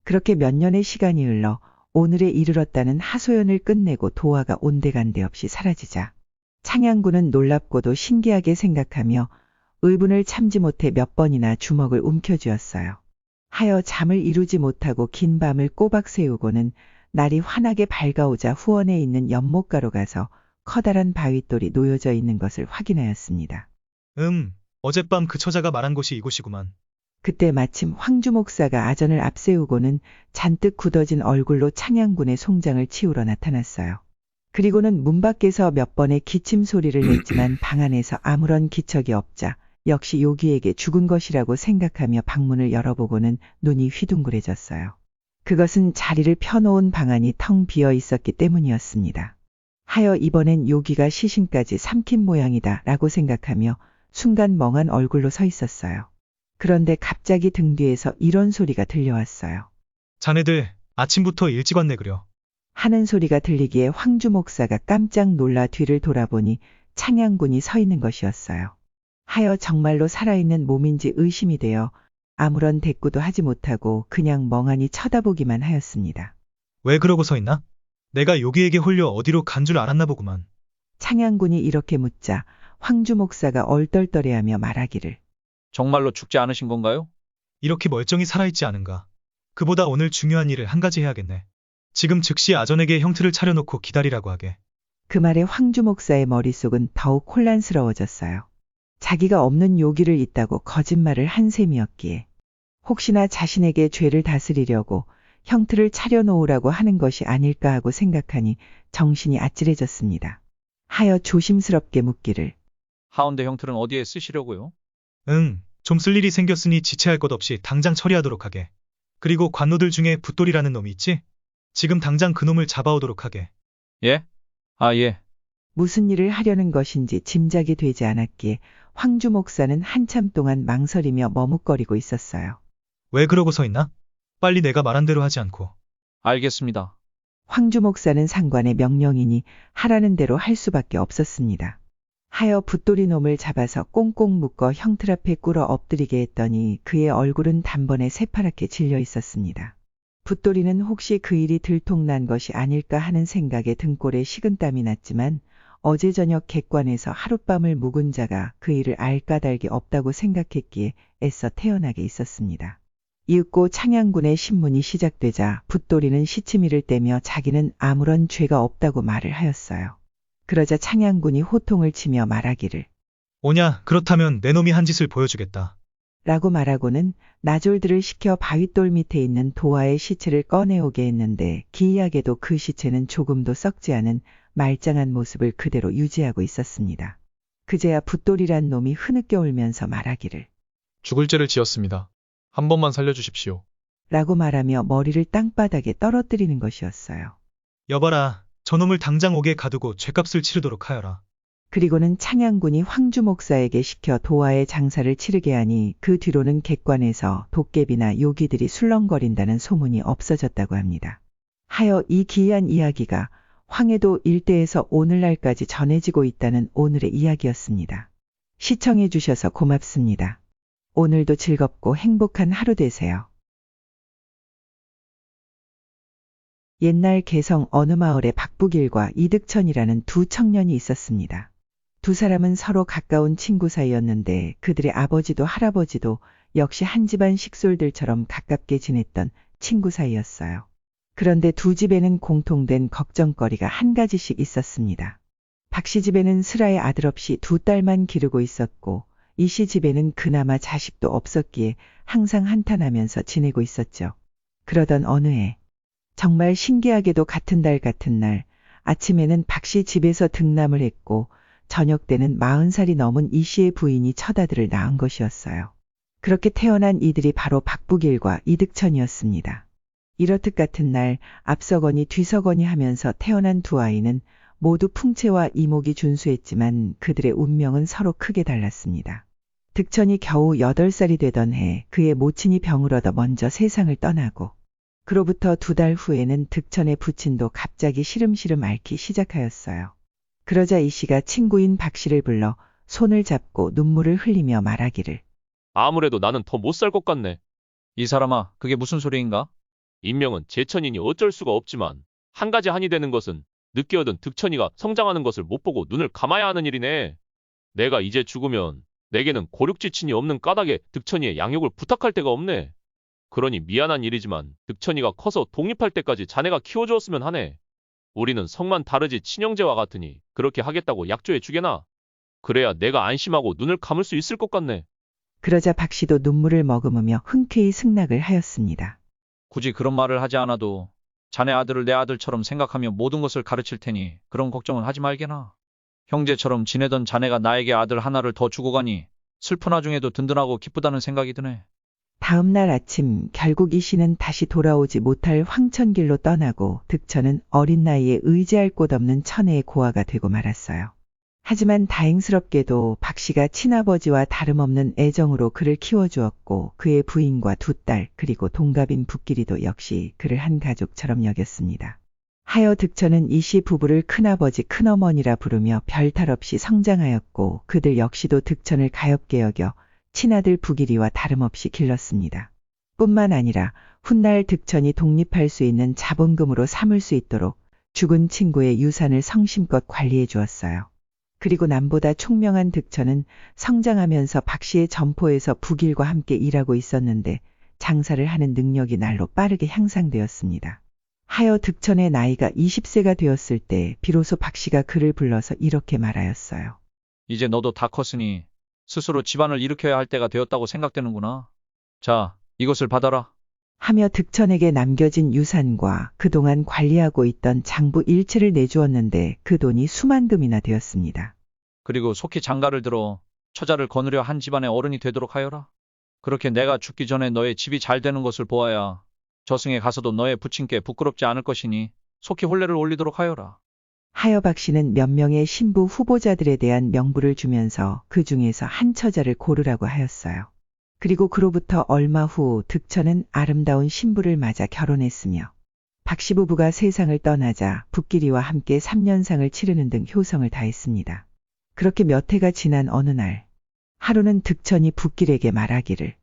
그렇게 몇 년의 시간이 흘러 오늘에 이르렀다는 하소연을 끝내고 도화가 온데간데 없이 사라지자 창양군은 놀랍고도 신기하게 생각하며 의분을 참지 못해 몇 번이나 주먹을 움켜쥐었어요. 하여 잠을 이루지 못하고 긴 밤을 꼬박 새우고는 날이 환하게 밝아오자 후원에 있는 연못가로 가서 커다란 바윗돌이 놓여져 있는 것을 확인하였습니다. 어젯밤 그 처자가 말한 곳이 이곳이구만. 그때 마침 황주 목사가 아전을 앞세우고는 잔뜩 굳어진 얼굴로 창양군의 송장을 치우러 나타났어요. 그리고는 문 밖에서 몇 번의 기침 소리를 냈지만 방 안에서 아무런 기척이 없자 역시 요기에게 죽은 것이라고 생각하며 방문을 열어보고는 눈이 휘둥그레졌어요. 그것은 자리를 펴놓은 방안이 텅 비어 있었기 때문이었습니다. 하여 이번엔 요기가 시신까지 삼킨 모양이다 라고 생각하며 순간 멍한 얼굴로 서 있었어요. 그런데 갑자기 등 뒤에서 이런 소리가 들려왔어요. 자네들 아침부터 일찍 왔네 그려. 하는 소리가 들리기에 황주 목사가 깜짝 놀라 뒤를 돌아보니 창양군이 서 있는 것이었어요. 하여 정말로 살아있는 몸인지 의심이 되어 아무런 대꾸도 하지 못하고 그냥 멍하니 쳐다보기만 하였습니다. 왜 그러고 서 있나? 내가 요기에게 홀려 어디로 간 줄 알았나 보구만. 창양군이 이렇게 묻자 황주 목사가 얼떨떨해하며 말하기를. 정말로 죽지 않으신 건가요? 이렇게 멀쩡히 살아있지 않은가. 그보다 오늘 중요한 일을 한 가지 해야겠네. 지금 즉시 아전에게 형틀을 차려놓고 기다리라고 하게. 그 말에 황주 목사의 머릿속은 더욱 혼란스러워졌어요. 자기가 없는 요기를 있다고 거짓말을 한 셈이었기에 혹시나 자신에게 죄를 다스리려고 형틀을 차려놓으라고 하는 것이 아닐까 하고 생각하니 정신이 아찔해졌습니다. 하여 조심스럽게 묻기를. 하운데 형틀은 어디에 쓰시려고요? 좀 쓸 일이 생겼으니 지체할 것 없이 당장 처리하도록 하게. 그리고 관노들 중에 붓돌이라는 놈이 있지? 지금 당장 그놈을 잡아오도록 하게. 예? 예. 무슨 일을 하려는 것인지 짐작이 되지 않았기에 황주 목사는 한참 동안 망설이며 머뭇거리고 있었어요. 왜 그러고 서 있나? 빨리 내가 말한 대로 하지 않고. 알겠습니다. 황주 목사는 상관의 명령이니 하라는 대로 할 수밖에 없었습니다. 하여 붓돌이 놈을 잡아서 꽁꽁 묶어 형틀 앞에 꿇어 엎드리게 했더니 그의 얼굴은 단번에 새파랗게 질려 있었습니다. 붓돌이는 혹시 그 일이 들통난 것이 아닐까 하는 생각에 등골에 식은땀이 났지만 어제 저녁 객관에서 하룻밤을 묵은 자가 그 일을 알 까닭이 없다고 생각했기에 애써 태연하게 있었습니다. 이윽고 창양군의 신문이 시작되자 붓돌이는 시치미를 떼며 자기는 아무런 죄가 없다고 말을 하였어요. 그러자 창양군이 호통을 치며 말하기를. 오냐, 그렇다면 내 놈이 한 짓을 보여주겠다. 라고 말하고는 나졸들을 시켜 바윗돌 밑에 있는 도화의 시체를 꺼내오게 했는데 기이하게도 그 시체는 조금도 썩지 않은 말짱한 모습을 그대로 유지하고 있었습니다. 그제야 붓돌이란 놈이 흐느껴 울면서 말하기를 죽을 죄를 지었습니다. 한 번만 살려주십시오. 라고 말하며 머리를 땅바닥에 떨어뜨리는 것이었어요. 여봐라, 저놈을 당장 옥에 가두고 죄값을 치르도록 하여라. 그리고는 창양군이 황주 목사에게 시켜 도화의 장사를 치르게 하니 그 뒤로는 객관에서 도깨비나 요기들이 술렁거린다는 소문이 없어졌다고 합니다. 하여 이 기이한 이야기가 황해도 일대에서 오늘날까지 전해지고 있다는 오늘의 이야기였습니다. 시청해 주셔서 고맙습니다. 오늘도 즐겁고 행복한 하루 되세요. 옛날 개성 어느 마을에 박부길과 이득천이라는 두 청년이 있었습니다. 두 사람은 서로 가까운 친구 사이였는데 그들의 아버지도 할아버지도 역시 한 집안 식솔들처럼 가깝게 지냈던 친구 사이였어요. 그런데 두 집에는 공통된 걱정거리가 한 가지씩 있었습니다. 박씨 집에는 슬아의 아들 없이 두 딸만 기르고 있었고 이씨 집에는 그나마 자식도 없었기에 항상 한탄하면서 지내고 있었죠. 그러던 어느 해 정말 신기하게도 같은 달 같은 날 아침에는 박씨 집에서 등남을 했고 저녁 때는 40살이 넘은 이씨의 부인이 첫 아들을 낳은 것이었어요. 그렇게 태어난 이들이 바로 박부길과 이득천이었습니다. 이렇듯 같은 날 앞서거니 뒤서거니 하면서 태어난 두 아이는 모두 풍채와 이목이 준수했지만 그들의 운명은 서로 크게 달랐습니다. 득천이 겨우 8살이 되던 해 그의 모친이 병을 얻어 먼저 세상을 떠나고 그로부터 2달 후에는 득천의 부친도 갑자기 시름시름 앓기 시작하였어요. 그러자 이씨가 친구인 박씨를 불러 손을 잡고 눈물을 흘리며 말하기를 아무래도 나는 더 못 살 것 같네. 이 사람아, 그게 무슨 소리인가? 인명은 제천이니 어쩔 수가 없지만 한 가지 한이 되는 것은 늦게 얻은 득천이가 성장하는 것을 못 보고 눈을 감아야 하는 일이네. 내가 이제 죽으면 내게는 고륙지친이 없는 까닭에 득천이의 양육을 부탁할 데가 없네. 그러니 미안한 일이지만 득천이가 커서 독립할 때까지 자네가 키워주었으면 하네. 우리는 성만 다르지 친형제와 같으니 그렇게 하겠다고 약조해 주게나. 그래야 내가 안심하고 눈을 감을 수 있을 것 같네. 그러자 박씨도 눈물을 머금으며 흔쾌히 승낙을 하였습니다. 굳이 그런 말을 하지 않아도 자네 아들을 내 아들처럼 생각하며 모든 것을 가르칠 테니 그런 걱정은 하지 말게나. 형제처럼 지내던 자네가 나에게 아들 하나를 더 주고 가니 슬픈 와중에도 든든하고 기쁘다는 생각이 드네. 다음 날 아침 결국 이씨는 다시 돌아오지 못할 황천길로 떠나고 득천은 어린 나이에 의지할 곳 없는 천혜의 고아가 되고 말았어요. 하지만 다행스럽게도 박씨가 친아버지와 다름없는 애정으로 그를 키워주었고 그의 부인과 2딸 그리고 동갑인 붓길이도 역시 그를 한 가족처럼 여겼습니다. 하여 득천은 이씨 부부를 큰아버지 큰어머니라 부르며 별탈 없이 성장하였고 그들 역시도 득천을 가엾게 여겨 친아들 부길이와 다름없이 길렀습니다. 뿐만 아니라 훗날 득천이 독립할 수 있는 자본금으로 삼을 수 있도록 죽은 친구의 유산을 성심껏 관리해 주었어요. 그리고 남보다 총명한 득천은 성장하면서 박씨의 점포에서 부길과 함께 일하고 있었는데 장사를 하는 능력이 날로 빠르게 향상되었습니다. 하여 득천의 나이가 20세가 되었을 때 비로소 박씨가 그를 불러서 이렇게 말하였어요. 이제 너도 다 컸으니 스스로 집안을 일으켜야 할 때가 되었다고 생각되는구나. 자, 이것을 받아라. 하며 득천에게 남겨진 유산과 그동안 관리하고 있던 장부 일체를 내주었는데 그 돈이 수만금이나 되었습니다. 그리고 속히 장가를 들어 처자를 거느려 한 집안의 어른이 되도록 하여라. 그렇게 내가 죽기 전에 너의 집이 잘 되는 것을 보아야 저승에 가서도 너의 부친께 부끄럽지 않을 것이니 속히 혼례를 올리도록 하여라. 하여 박씨는 몇 명의 신부 후보자들에 대한 명부를 주면서 그 중에서 한 처자를 고르라고 하였어요. 그리고 그로부터 얼마 후 득천은 아름다운 신부를 맞아 결혼했으며 박씨 부부가 세상을 떠나자 붓길이와 함께 3년상을 치르는 등 효성을 다했습니다. 그렇게 몇 해가 지난 어느 날 하루는 득천이 붓길에게 말하기를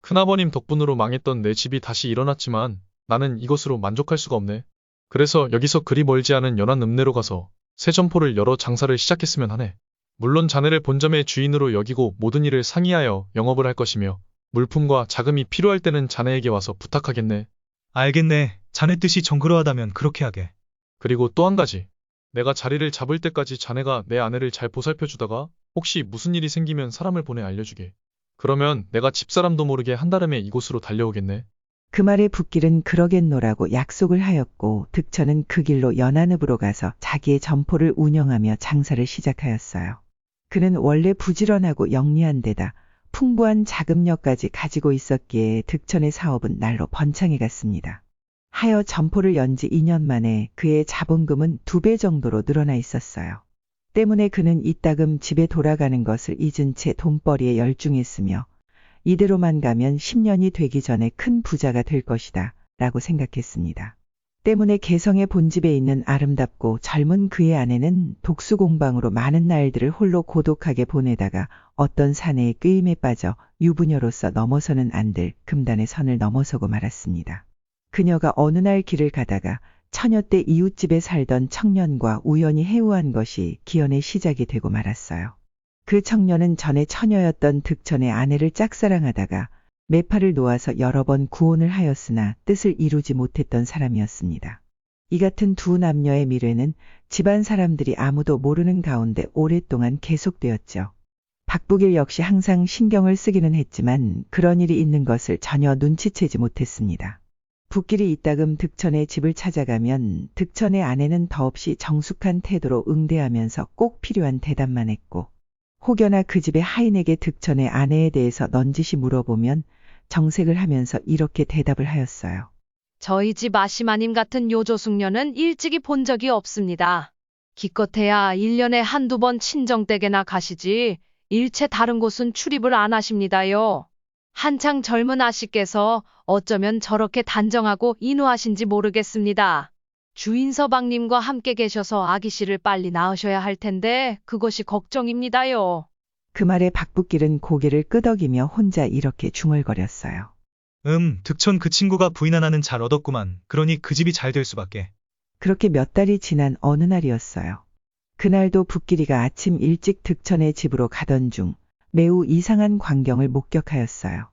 큰아버님 덕분으로 망했던 내 집이 다시 일어났지만 나는 이것으로 만족할 수가 없네. 그래서 여기서 그리 멀지 않은 연안 읍내로 가서 새 점포를 열어 장사를 시작했으면 하네. 물론 자네를 본점의 주인으로 여기고 모든 일을 상의하여 영업을 할 것이며 물품과 자금이 필요할 때는 자네에게 와서 부탁하겠네. 알겠네. 자네 뜻이 정그러하다면 그렇게 하게. 그리고 또 한 가지. 내가 자리를 잡을 때까지 자네가 내 아내를 잘 보살펴주다가 혹시 무슨 일이 생기면 사람을 보내 알려주게. 그러면 내가 집사람도 모르게 한달음에 이곳으로 달려오겠네. 그 말에 붓길은 그러겠노라고 약속을 하였고 득천은 그 길로 연안읍으로 가서 자기의 점포를 운영하며 장사를 시작하였어요. 그는 원래 부지런하고 영리한 데다 풍부한 자금력까지 가지고 있었기에 득천의 사업은 날로 번창해 갔습니다. 하여 점포를 연 지 2년 만에 그의 자본금은 2배 정도로 늘어나 있었어요. 때문에 그는 이따금 집에 돌아가는 것을 잊은 채 돈벌이에 열중했으며 이대로만 가면 10년이 되기 전에 큰 부자가 될 것이다 라고 생각했습니다. 때문에 개성의 본집에 있는 아름답고 젊은 그의 아내는 독수공방으로 많은 날들을 홀로 고독하게 보내다가 어떤 사내의 꾀임에 빠져 유부녀로서 넘어서는 안 될 금단의 선을 넘어서고 말았습니다. 그녀가 어느 날 길을 가다가 처녀 때 이웃집에 살던 청년과 우연히 해우한 것이 기연의 시작이 되고 말았어요. 그 청년은 전에 처녀였던 득천의 아내를 짝사랑하다가 매팔을 놓아서 여러 번 구혼을 하였으나 뜻을 이루지 못했던 사람이었습니다. 이 같은 두 남녀의 미래는 집안 사람들이 아무도 모르는 가운데 오랫동안 계속되었죠. 박북일 역시 항상 신경을 쓰기는 했지만 그런 일이 있는 것을 전혀 눈치채지 못했습니다. 붓길이 이따금 득천의 집을 찾아가면 득천의 아내는 더없이 정숙한 태도로 응대하면서 꼭 필요한 대답만 했고 혹여나 그 집의 하인에게 득천의 아내에 대해서 넌지시 물어보면 정색을 하면서 이렇게 대답을 하였어요. 저희 집 아시마님 같은 요조숙녀는 일찍이 본 적이 없습니다. 기껏해야 1년에 한두 번 친정댁에나 가시지 일체 다른 곳은 출입을 안 하십니다요. 한창 젊은 아씨께서 어쩌면 저렇게 단정하고 인후하신지 모르겠습니다. 주인 서방님과 함께 계셔서 아기씨를 빨리 낳으셔야 할 텐데 그것이 걱정입니다요. 그 말에 박붓길은 고개를 끄덕이며 혼자 이렇게 중얼거렸어요. 득천 그 친구가 부인 하나는 잘 얻었구만. 그러니 그 집이 잘 될 수밖에. 그렇게 몇 달이 지난 어느 날이었어요. 그날도 붓길이가 아침 일찍 득천의 집으로 가던 중 매우 이상한 광경을 목격하였어요.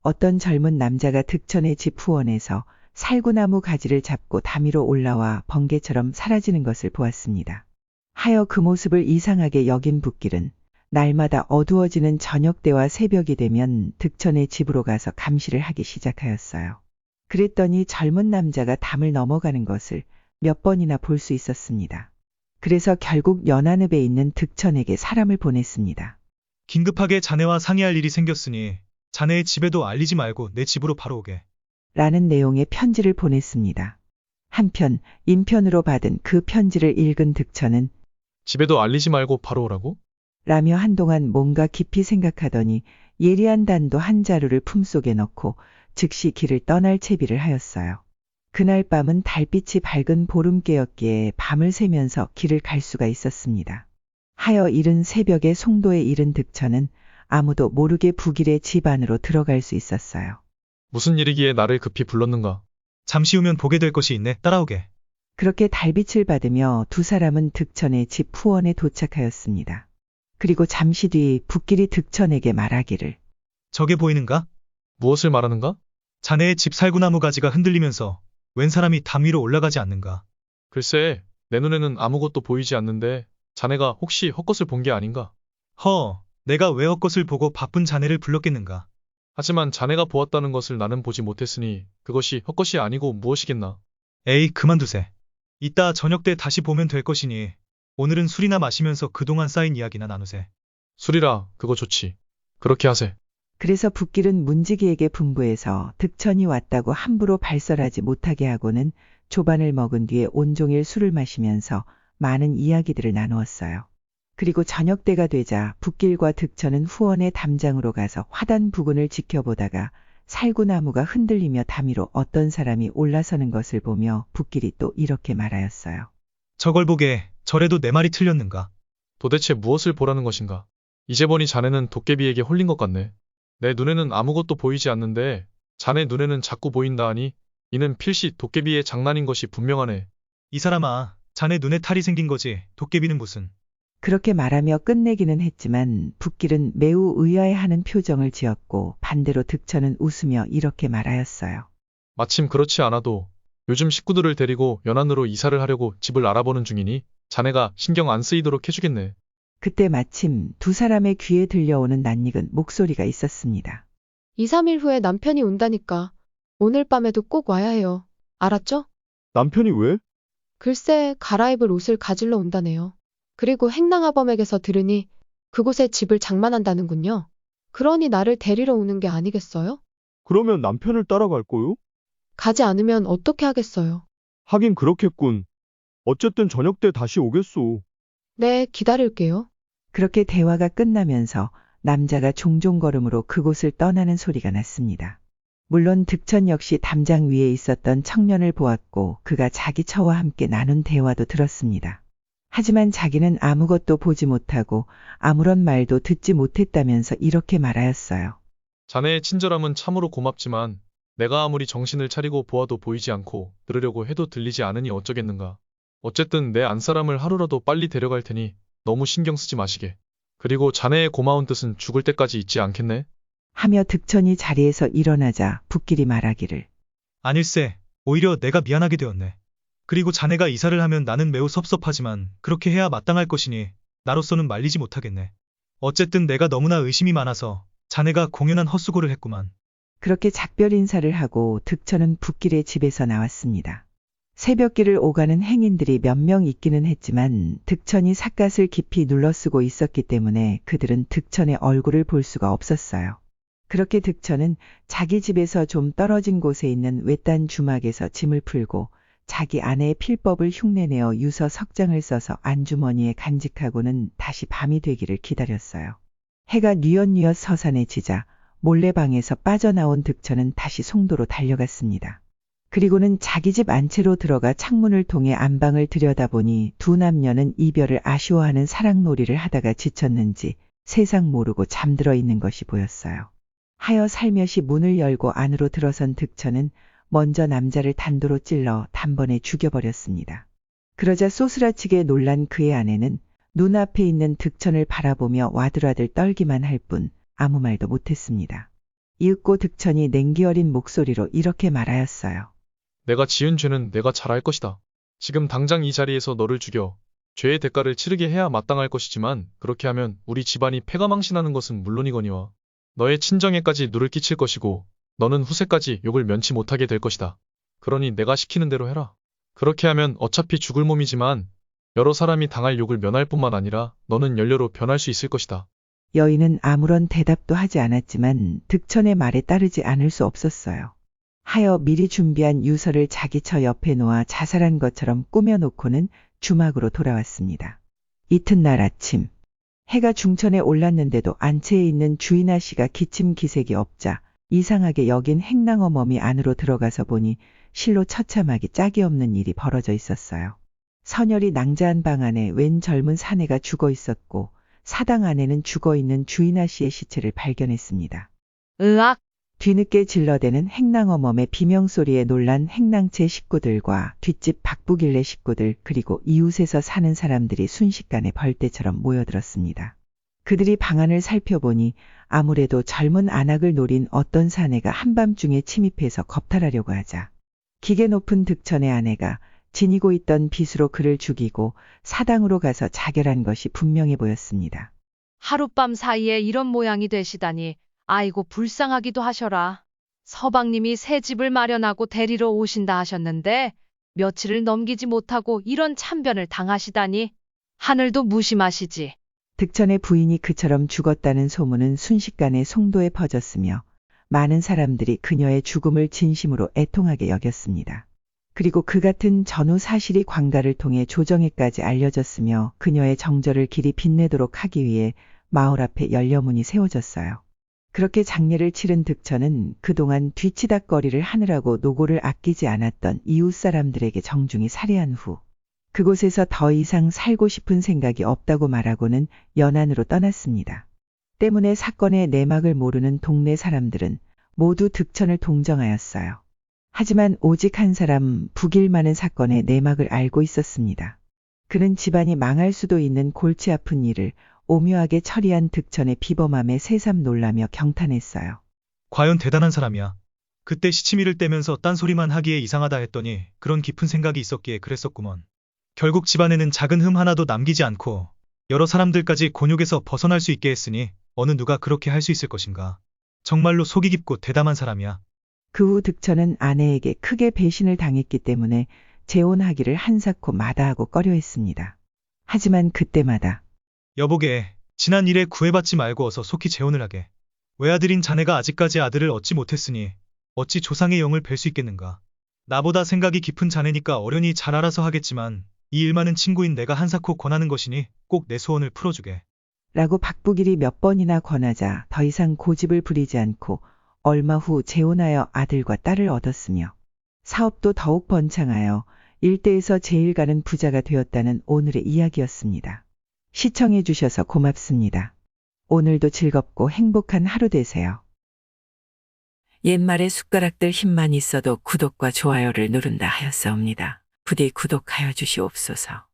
어떤 젊은 남자가 득천의 집 후원에서 살구나무 가지를 잡고 담위로 올라와 번개처럼 사라지는 것을 보았습니다. 하여 그 모습을 이상하게 여긴 붓길은 날마다 어두워지는 저녁때와 새벽이 되면 득천의 집으로 가서 감시를 하기 시작하였어요. 그랬더니 젊은 남자가 담을 넘어가는 것을 몇 번이나 볼 수 있었습니다. 그래서 결국 연안읍에 있는 득천에게 사람을 보냈습니다. 긴급하게 자네와 상의할 일이 생겼으니 자네의 집에도 알리지 말고 내 집으로 바로 오게. 라는 내용의 편지를 보냈습니다. 한편 인편으로 받은 그 편지를 읽은 득천은 집에도 알리지 말고 바로 오라고? 라며 한동안 뭔가 깊이 생각하더니 예리한 단도 한 자루를 품속에 넣고 즉시 길을 떠날 채비를 하였어요. 그날 밤은 달빛이 밝은 보름께였기에 밤을 새면서 길을 갈 수가 있었습니다. 하여 이른 새벽에 송도에 이른 득천은 아무도 모르게 북일의 집 안으로 들어갈 수 있었어요. 무슨 일이기에 나를 급히 불렀는가? 잠시 후면 보게 될 것이 있네. 따라오게. 그렇게 달빛을 받으며 두 사람은 득천의 집 후원에 도착하였습니다. 그리고 잠시 뒤 붓길이 득천에게 말하기를 저게 보이는가? 무엇을 말하는가? 자네의 집 살구나무 가지가 흔들리면서 웬 사람이 담 위로 올라가지 않는가? 글쎄, 내 눈에는 아무것도 보이지 않는데 자네가 혹시 헛것을 본 게 아닌가? 내가 왜 헛것을 보고 바쁜 자네를 불렀겠는가? 하지만 자네가 보았다는 것을 나는 보지 못했으니 그것이 헛것이 아니고 무엇이겠나? 에이, 그만두세. 이따 저녁 때 다시 보면 될 것이니 오늘은 술이나 마시면서 그동안 쌓인 이야기나 나누세. 술이라, 그거 좋지. 그렇게 하세. 그래서 붓길은 문지기에게 분부해서 득천이 왔다고 함부로 발설하지 못하게 하고는 조반을 먹은 뒤에 온종일 술을 마시면서 많은 이야기들을 나누었어요. 그리고 저녁 때가 되자 붓길과 득천은 후원의 담장으로 가서 화단 부근을 지켜보다가 살구나무가 흔들리며 담위로 어떤 사람이 올라서는 것을 보며 붓길이 또 이렇게 말하였어요. 저걸 보게, 저래도 내 말이 틀렸는가? 도대체 무엇을 보라는 것인가? 이제 보니 자네는 도깨비에게 홀린 것 같네. 내 눈에는 아무것도 보이지 않는데 자네 눈에는 자꾸 보인다 하니 이는 필시 도깨비의 장난인 것이 분명하네. 이 사람아, 자네 눈에 탈이 생긴 거지. 도깨비는 무슨. 그렇게 말하며 끝내기는 했지만 붓길은 매우 의아해하는 표정을 지었고 반대로 득천은 웃으며 이렇게 말하였어요. 마침 그렇지 않아도 요즘 식구들을 데리고 연안으로 이사를 하려고 집을 알아보는 중이니 자네가 신경 안 쓰이도록 해주겠네. 그때 마침 두 사람의 귀에 들려오는 낯익은 목소리가 있었습니다. 2, 3일 후에 남편이 온다니까. 오늘 밤에도 꼭 와야 해요. 알았죠? 남편이 왜? 글쎄, 갈아입을 옷을 가지러 온다네요. 그리고 행랑아범에게서 들으니 그곳에 집을 장만한다는군요. 그러니 나를 데리러 오는 게 아니겠어요? 그러면 남편을 따라갈 거요? 가지 않으면 어떻게 하겠어요? 하긴 그렇겠군. 어쨌든 저녁 때 다시 오겠소. 네, 기다릴게요. 그렇게 대화가 끝나면서 남자가 종종 걸음으로 그곳을 떠나는 소리가 났습니다. 물론 득천 역시 담장 위에 있었던 청년을 보았고 그가 자기 처와 함께 나눈 대화도 들었습니다. 하지만 자기는 아무것도 보지 못하고 아무런 말도 듣지 못했다면서 이렇게 말하였어요. 자네의 친절함은 참으로 고맙지만 내가 아무리 정신을 차리고 보아도 보이지 않고 들으려고 해도 들리지 않으니 어쩌겠는가. 어쨌든 내 안사람을 하루라도 빨리 데려갈 테니 너무 신경 쓰지 마시게. 그리고 자네의 고마운 뜻은 죽을 때까지 잊지 않겠네. 하며 득천이 자리에서 일어나자 붓길이 말하기를. 아닐세, 오히려 내가 미안하게 되었네. 그리고 자네가 이사를 하면 나는 매우 섭섭하지만 그렇게 해야 마땅할 것이니 나로서는 말리지 못하겠네. 어쨌든 내가 너무나 의심이 많아서 자네가 공연한 헛수고를 했구만. 그렇게 작별 인사를 하고 득천은 붓길의 집에서 나왔습니다. 새벽길을 오가는 행인들이 몇 명 있기는 했지만 득천이 삿갓을 깊이 눌러쓰고 있었기 때문에 그들은 득천의 얼굴을 볼 수가 없었어요. 그렇게 득천은 자기 집에서 좀 떨어진 곳에 있는 외딴 주막에서 짐을 풀고 자기 아내의 필법을 흉내내어 유서 석장을 써서 안주머니에 간직하고는 다시 밤이 되기를 기다렸어요. 해가 뉘엿뉘엿 서산에 지자 몰래 방에서 빠져나온 득천은 다시 송도로 달려갔습니다. 그리고는 자기 집 안채로 들어가 창문을 통해 안방을 들여다보니 두 남녀는 이별을 아쉬워하는 사랑놀이를 하다가 지쳤는지 세상 모르고 잠들어 있는 것이 보였어요. 하여 살며시 문을 열고 안으로 들어선 득천은 먼저 남자를 단도로 찔러 단번에 죽여버렸습니다. 그러자 소스라치게 놀란 그의 아내는 눈앞에 있는 득천을 바라보며 와들와들 떨기만 할 뿐 아무 말도 못했습니다. 이윽고 득천이 냉기 어린 목소리로 이렇게 말하였어요. 내가 지은 죄는 내가 잘 알 것이다. 지금 당장 이 자리에서 너를 죽여 죄의 대가를 치르게 해야 마땅할 것이지만 그렇게 하면 우리 집안이 패가망신하는 것은 물론이거니와 너의 친정에까지 누를 끼칠 것이고 너는 후세까지 욕을 면치 못하게 될 것이다. 그러니 내가 시키는 대로 해라. 그렇게 하면 어차피 죽을 몸이지만 여러 사람이 당할 욕을 면할 뿐만 아니라 너는 연료로 변할 수 있을 것이다. 여인은 아무런 대답도 하지 않았지만 득천의 말에 따르지 않을 수 없었어요. 하여 미리 준비한 유서를 자기 처 옆에 놓아 자살한 것처럼 꾸며놓고는 주막으로 돌아왔습니다. 이튿날 아침 해가 중천에 올랐는데도 안채에 있는 주인아 씨가 기침 기색이 없자 이상하게 여긴 행랑어멈이 안으로 들어가서 보니 실로 처참하기 짝이 없는 일이 벌어져 있었어요. 서열이 낭자한 방 안에 웬 젊은 사내가 죽어 있었고 사당 안에는 죽어있는 주인아 씨의 시체를 발견했습니다. 으악! 뒤늦게 질러대는 행랑어멈의 비명소리에 놀란 행랑채 식구들과 뒷집 박부길래 식구들 그리고 이웃에서 사는 사람들이 순식간에 벌떼처럼 모여들었습니다. 그들이 방안을 살펴보니 아무래도 젊은 안악을 노린 어떤 사내가 한밤중에 침입해서 겁탈하려고 하자 기계 높은 득천의 아내가 지니고 있던 빗으로 그를 죽이고 사당으로 가서 자결한 것이 분명해 보였습니다. 하룻밤 사이에 이런 모양이 되시다니 아이고 불쌍하기도 하셔라. 서방님이 새 집을 마련하고 데리러 오신다 하셨는데 며칠을 넘기지 못하고 이런 참변을 당하시다니 하늘도 무심하시지. 득천의 부인이 그처럼 죽었다는 소문은 순식간에 송도에 퍼졌으며 많은 사람들이 그녀의 죽음을 진심으로 애통하게 여겼습니다. 그리고 그 같은 전후 사실이 광가를 통해 조정에까지 알려졌으며 그녀의 정절을 길이 빛내도록 하기 위해 마을 앞에 연려문이 세워졌어요. 그렇게 장례를 치른 득천은 그동안 뒤치다꺼리를 하느라고 노고를 아끼지 않았던 이웃 사람들에게 정중히 살해한 후 그곳에서 더 이상 살고 싶은 생각이 없다고 말하고는 연안으로 떠났습니다. 때문에 사건의 내막을 모르는 동네 사람들은 모두 득천을 동정하였어요. 하지만 오직 한 사람 북일만은 사건의 내막을 알고 있었습니다. 그는 집안이 망할 수도 있는 골치 아픈 일을 오묘하게 처리한 득천의 비범함에 새삼 놀라며 경탄했어요. 과연 대단한 사람이야. 그때 시치미를 떼면서 딴소리만 하기에 이상하다 했더니 그런 깊은 생각이 있었기에 그랬었구먼. 결국 집안에는 작은 흠 하나도 남기지 않고 여러 사람들까지 곤욕에서 벗어날 수 있게 했으니 어느 누가 그렇게 할 수 있을 것인가. 정말로 속이 깊고 대담한 사람이야. 그 후 득천은 아내에게 크게 배신을 당했기 때문에 재혼하기를 한사코 마다하고 꺼려했습니다. 하지만 그때마다 여보게, 지난 일에 구애받지 말고 어서 속히 재혼을 하게. 외아들인 자네가 아직까지 아들을 얻지 못했으니 어찌 조상의 영을 뵐 수 있겠는가. 나보다 생각이 깊은 자네니까 어련히 잘 알아서 하겠지만 이 일 많은 친구인 내가 한사코 권하는 것이니 꼭 내 소원을 풀어주게. 라고 박북일이 몇 번이나 권하자 더 이상 고집을 부리지 않고 얼마 후 재혼하여 아들과 딸을 얻었으며 사업도 더욱 번창하여 일대에서 제일 가는 부자가 되었다는 오늘의 이야기였습니다. 시청해 주셔서 고맙습니다. 오늘도 즐겁고 행복한 하루 되세요. 옛말에 숟가락들 힘만 있어도 구독과 좋아요를 누른다 하였사옵니다. 부디 구독하여 주시옵소서.